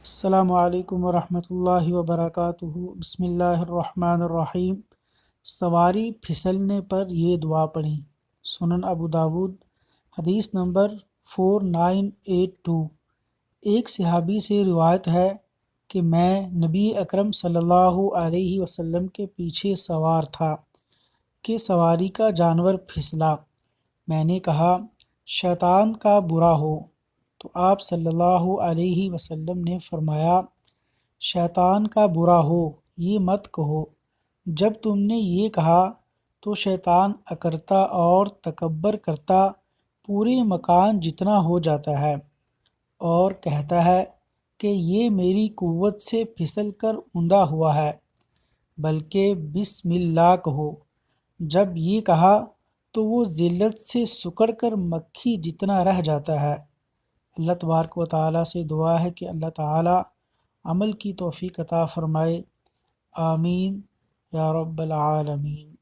السلام علیکم ورحمۃ اللہ وبرکاتہ۔ بسم اللہ الرحمن الرحیم۔ سواری پھسلنے پر یہ دعا پڑھیں۔ سنن ابو داود، حدیث نمبر 4982۔ ایک صحابی سے روایت ہے کہ میں نبی اکرم صلی اللہ علیہ وسلم کے پیچھے سوار تھا کہ سواری کا جانور پھسلا۔ میں نے کہا شیطان کا برا ہو، تو آپ صلی اللہ علیہ وسلم نے فرمایا شیطان کا برا ہو یہ مت کہو، جب تم نے یہ کہا تو شیطان اکڑتا اور تکبر کرتا پورے مکان جتنا ہو جاتا ہے اور کہتا ہے کہ یہ میری قوت سے پھسل کر اوندا ہوا ہے، بلکہ بسم اللہ کہو۔ جب یہ کہا تو وہ ذلت سے سکڑ کر مکھی جتنا رہ جاتا ہے۔ اللہ تبارک و تعالیٰ سے دعا ہے کہ اللہ تعالیٰ عمل کی توفیق عطا فرمائے، آمین یا رب العالمین۔